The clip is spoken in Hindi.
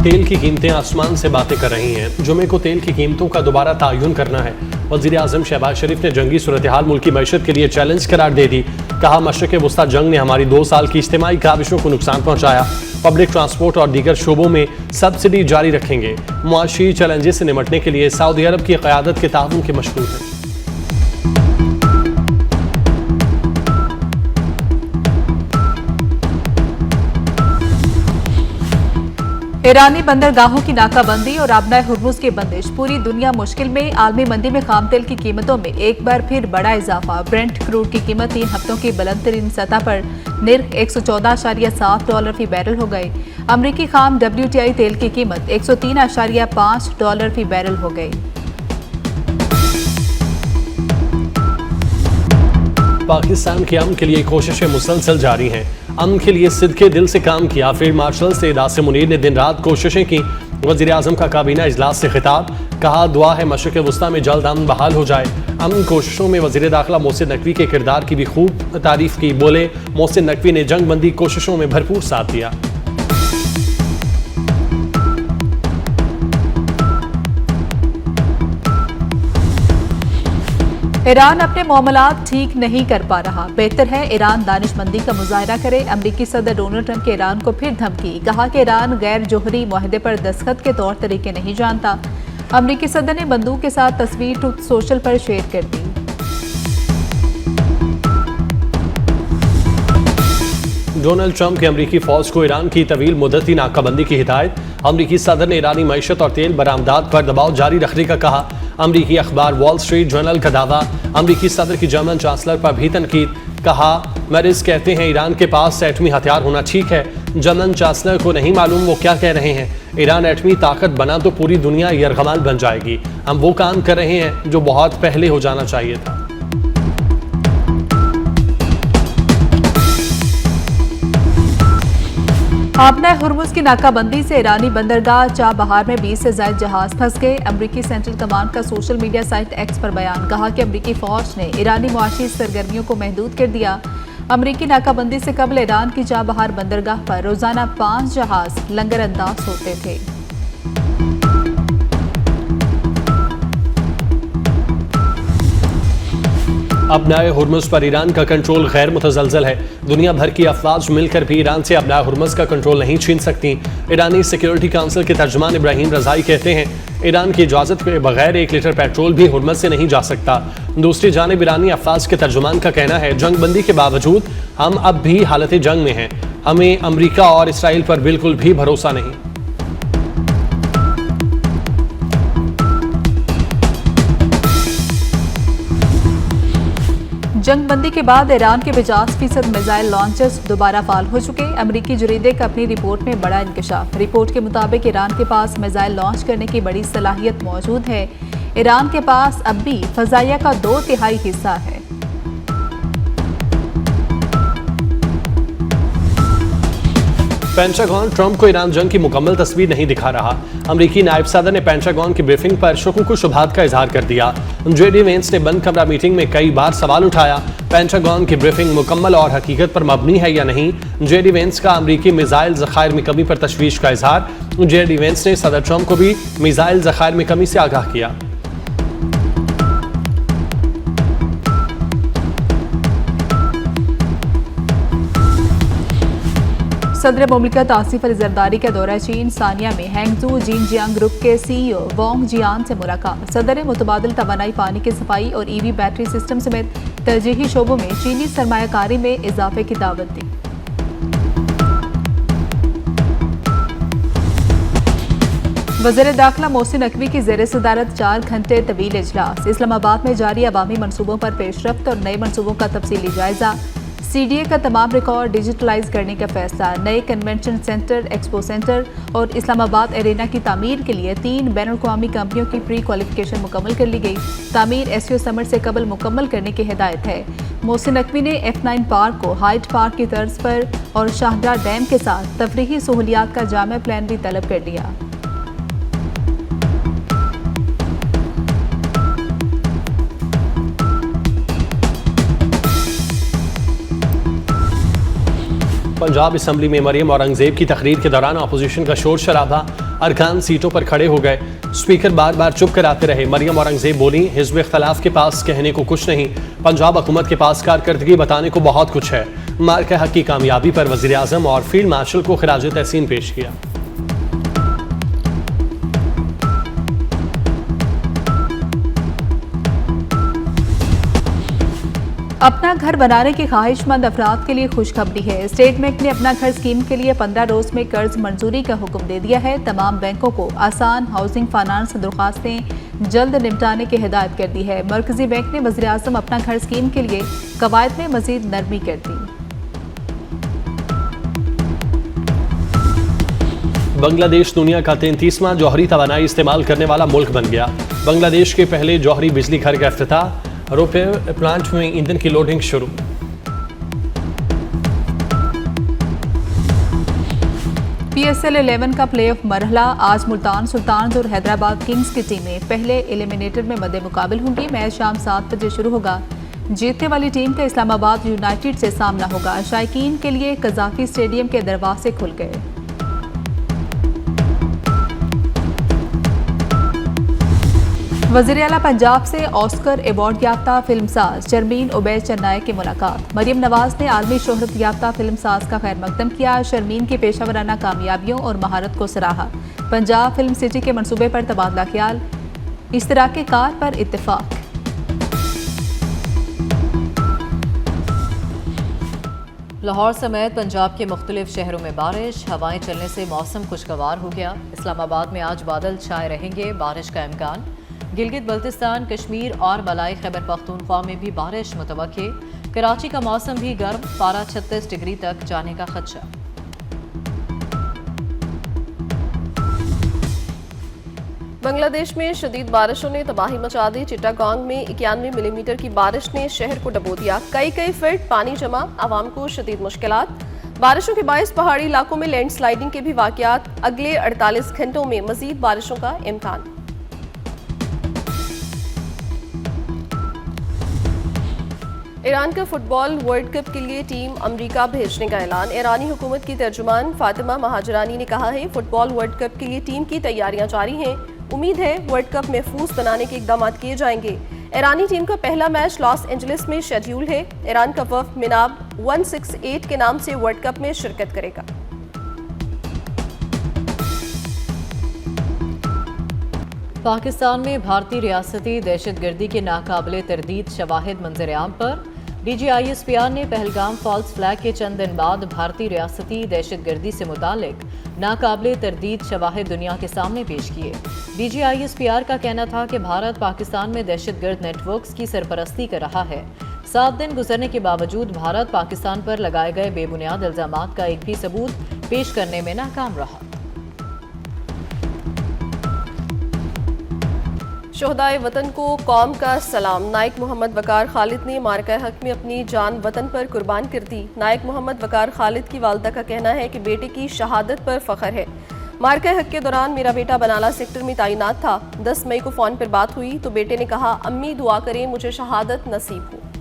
तेल की कीमतें आसमान से बातें कर रही हैं। जुमे को तेल की कीमतों का दोबारा तायुन करना है। वज़ीर आज़म शहबाज शरीफ ने जंगी सूरत हाल मुल्क की मईशत के लिए चैलेंज करार दे दी। कहा, मशरक़ वस्ता जंग ने हमारी 2 साल की इज्तिमाई काविशों को नुकसान पहुँचाया। पब्लिक ट्रांसपोर्ट और दीगर शोबों में सब्सिडी जारी रखेंगे। मुआशी चैलेंजेस से निपटने के लिए सऊदी अरब की क़यादत के ताउन के मशहूर हैं। ईरानी बंदरगाहों की नाकाबंदी और आबनाए हुर्मुज की बंदिश, पूरी दुनिया मुश्किल में। आलमी मंदी में खाम तेल की कीमतों में एक बार फिर बड़ा इजाफा। ब्रेंट क्रूड की कीमत 3 हफ्तों की बुलंद तरीन सतह पर निर्ख $114.7 फी बैरल हो गए। अमरीकी खाम WTI तेल की कीमत $103.5 फी बैरल हो गई। पाकिस्तान के अमन के लिए कोशिशें मुसलसल जारी हैं। अमन के लिए सिद्के दिल से काम किया। फील्ड मार्शल सैयद आसिम मुनीर ने दिन रात कोशिशें की। वज़ीर आज़म का काबीना इजलास से खिताब। कहा, दुआ है मशरक़ वस्ता में जल्द अमन बहाल हो जाए। अमन कोशिशों में वज़ीर दाखिला मोहसिन नकवी के किरदार की भी खूब तारीफ की। बोले, मोहसिन नकवी ने जंग बंदी कोशिशों में भरपूर साथ दिया। ईरान अपने मामलात ठीक नहीं कर पा रहा। बेहतर है ईरान दानिशमंदी का मुजाहरा करे। अमरीकी सदर डोनाल्ड ट्रंप के ईरान को फिर धमकी। कहा कि ईरान गैर जोहरी मुआहदे पर दस्तखत के तौर तरीके नहीं जानता। अमरीकी सदर ने बंदूक के साथ तस्वीर ट्रुथ सोशल पर शेयर कर दी। डोनाल्ड ट्रंप के अमरीकी फौज को ईरान की तवील मुद्दती नाकाबंदी की हिदायत। अमरीकी सदर ने ईरानी मईशत और तेल बरामदात पर दबाव जारी रखने का कहा। अमरीकी अखबार वॉल स्ट्रीट जर्नल का दावा। अमरीकी सदर की जर्मन चांसलर पर भी तनकीद। कहा, मैरिस कहते हैं ईरान के पास एटमी हथियार होना ठीक है। जर्मन चांसलर को नहीं मालूम वो क्या कह रहे हैं। ईरान एटमी ताकत बना तो पूरी दुनिया यरगमाल बन जाएगी। हम वो काम कर रहे हैं जो बहुत पहले हो जाना चाहिए था। आबनाए हुर्मुज की नाकाबंदी से ईरानी बंदरगाह चाबहार में 20 से ज्यादा जहाज फंस गए। अमरीकी सेंट्रल कमांड का सोशल मीडिया साइट एक्स पर बयान। कहा कि अमरीकी फौज ने ईरानी मुआशी सरगर्मियों को महदूद कर दिया। अमरीकी नाकाबंदी से कबल ईरान की चाबहार बंदरगाह पर रोजाना 5 जहाज लंगर अंदाज होते थे। अबनाए हुर्मुज पर ईरान का कंट्रोल गैर मुतज़लज़ल है। दुनिया भर की अफवाज मिलकर भी ईरान से अबनाए हुर्मुज का कंट्रोल नहीं छीन सकती। ईरानी सिक्योरिटी काउंसिल के तर्जुमान इब्राहिम रज़ाई कहते हैं, ईरान की इजाज़त के बगैर 1 लीटर पेट्रोल भी हुर्मुज से नहीं जा सकता। दूसरी जानिब ईरानी अफवाज के तर्जुमान का कहना है, जंगबंदी के बावजूद हम अब भी हालत जंग में हैं। हमें अमरीका और इसराइल पर बिल्कुल भी भरोसा नहीं। जंगबंदी के बाद ईरान के 50% मिसाइल लॉन्चर्स दोबारा फाल हो चुके। अमरीकी जरीदे का अपनी रिपोर्ट में बड़ा इंकशाफ। रिपोर्ट के मुताबिक ईरान के पास मिसाइल लॉन्च करने की बड़ी सलाहियत मौजूद है। ईरान के पास अब भी फजाइया का 2/3 हिस्सा है। पेंटागन ट्रंप को ईरान जंग की मुकम्मल तस्वीर नहीं दिखा रहा। अमरीकी नायब सदर ने पेंटागन की ब्रीफिंग पर शकूक शुबहात का इजहार कर दिया। JD वेंस ने बंद कमरा मीटिंग में कई बार सवाल उठाया, पेंटागन की ब्रीफिंग मुकम्मल और हकीकत पर मबनी है या नहीं। JD वेंस का अमरीकी मिसाइल ज़खायर में कमी पर तशवीश का इजहार। JD वेंस ने सदर ट्रंप को भी मिसाइल ज़खायर में कमी से आगाह किया। सदर मुमलिकत आसिफ अली जरदारी का दौरा चीन। सानिया में हैंगजू जिनजियांग ग्रुप के CEO वोंग जियान से मुलाकात। सदर ने मुतबादिल तवानाई, पानी की सफाई और EV बैटरी सिस्टम समेत तरजीही शोबों में चीनी सरमायाकारी में इजाफे की दावत दी। वज़ीर दाखिला मोहसिन नकवी की ज़ेर सदारत 4 घंटे तवील इजलास। इस्लामाबाद में जारी अवामी मनसूबों पर पेशरफ्त और नए मनसूबों का तफसीली जायजा। CDA का तमाम रिकॉर्ड डिजिटलाइज करने का फैसला। नए कन्वेंशन सेंटर, एक्सपो सेंटर और इस्लामाबाद एरेना की तामीर के लिए 3 बैनुल-अक़वामी कंपनियों की प्री क्वालिफिकेशन मुकम्मल कर ली गई। तामीर SEO समर से कबल मुकम्मल करने की हिदायत है। मोहसिन नकवी ने F9 पार्क को हाइट पार्क की तर्ज पर और शाहदरा डैम के साथ तफरीही सहूलियात का जामा प्लान भी तलब कर दिया। पंजाब असम्बली में मरियम औरंगजेब की तकरीर के दौरान अपोजिशन का शोर शराबा। अरकान सीटों पर खड़े हो गए। स्पीकर बार बार चुप कराते रहे। मरियम औरंगजेब बोली, हिज़्ब इख्तलाफ के पास कहने को कुछ नहीं, पंजाब हुकूमत के पास कारकर्दगी बताने को बहुत कुछ है। मार्का हक की कामयाबी पर वज़ीर आज़म और फील्ड मार्शल को खिराज तहसीन पेश किया। अपना घर बनाने की ख्वाहिशमंद अफराद के लिए खुशखबरी है। स्टेट बैंक ने अपना घर स्कीम के लिए 15 रोज में कर्ज मंजूरी का हुक्म दे दिया है। तमाम बैंकों को आसान हाउसिंग फाइनेंस दरख्वास्तें जल्द निपटाने की हिदायत कर दी है। मरकजी बैंक ने वज़ीर आज़म अपना घर स्कीम के लिए कवायद में मजीद नरमी कर दी। बांग्लादेश दुनिया का 33वां जौहरी तवानाई इस्तेमाल करने वाला मुल्क बन गया। बांग्लादेश के पहले जौहरी बिजली घर का इफ्तिताह, रोपे प्लांट में ईंधन की लोडिंग शुरू। PSL 11 का प्लेऑफ मरहला आज मुल्तान सुल्तान्स और हैदराबाद किंग्स की टीमें पहले एलिमिनेटर में मद्दे मुकाबिल होंगी। मैच शाम 7 बजे शुरू होगा। जीतने वाली टीम का इस्लामाबाद यूनाइटेड से सामना होगा। शायकीन के लिए कजाफी स्टेडियम के दरवाजे खुल गए। वज़ीर आला पंजाब से ऑस्कर अवार्ड याफ्ता फिल्मसाज शर्मीन उबैद चन्नाई की मुलाकात। मरियम नवाज ने आलमी शोहरत याफ्ता फिल्मसाज का खैर मकदम किया। शर्मीन की पेशावराना कामयाबियों और महारत को सराहा। पंजाब फिल्म सिटी के मंसूबे पर तबादला ख्याल, इश्तराके कार पर इत्तेफाक। लाहौर समेत पंजाब के मुख्तलिफ शहरों में बारिश, हवाएं चलने से मौसम खुशगवार हो गया। इस्लामाबाद में आज बादल छाए रहेंगे, बारिश का इम्कान। गिलगित बल्तिस्तान, कश्मीर और मलाई खैबर पख्तूनख्वा में भी बारिश मुतवक्के। कराची का मौसम भी गर्म, पारा 36 डिग्री तक जाने का खदशा। बांग्लादेश में शदीद बारिशों ने तबाही मचा दी। चिट्टागोंग में 91 मिलीमीटर की बारिश ने शहर को डबो दिया। कई फीट पानी जमा, आवाम को शदीद मुश्किलात। बारिशों के बायस पहाड़ी इलाकों में लैंडस्लाइडिंग के भी वाकयात। अगले 48 घंटों में मजीद बारिशों का इम्कान। ईरान का फुटबॉल वर्ल्ड कप के लिए टीम अमेरिका भेजने का ऐलान। ईरानी हुकूमत की तर्जुमान फातिमा महाजरानी ने कहा है, फुटबॉल वर्ल्ड कप के लिए टीम की तैयारियां जारी हैं। उम्मीद है वर्ल्ड कप महफूज बनाने के इकदाम किए जाएंगे। ईरानी टीम का पहला मैच लॉस एंजलिस में शेड्यूल है। ईरान का वफ़द मिनाब 168 के नाम से वर्ल्ड कप में शिरकत करेगा। पाकिस्तान में भारतीय रियासती दहशतगर्दी के नाकाबिले तरदीद शवाहिद मंजर-ए-आम पर। DGISPR ने पहलगाम फॉल्स फ्लैग के चंद दिन बाद भारतीय रियासती दहशतगर्दी से मुतालिक नाकाबिले तरदीद शवाहिद दुनिया के सामने पेश किए। DGISPR का कहना था कि भारत पाकिस्तान में दहशतगर्द नेटवर्क्स की सरपरस्ती कर रहा है। 7 दिन गुजरने के बावजूद भारत पाकिस्तान पर लगाए गए बेबुनियाद इल्जामात का एक भी सबूत पेश करने में नाकाम रहा। शोहदाए वतन को कौम का सलाम। नायक मोहम्मद वकार खालिद ने मार्का हक में अपनी जान वतन पर कुर्बान कर दी। नायक मोहम्मद वकार खालिद की वालदा का कहना है कि बेटे की शहादत पर फख्र है। मार्का हक के दौरान मेरा बेटा बनाला सेक्टर में तैनात था। 10 मई को फ़ोन पर बात हुई तो बेटे ने कहा, अम्मी दुआ करें मुझे शहादत नसीब हो।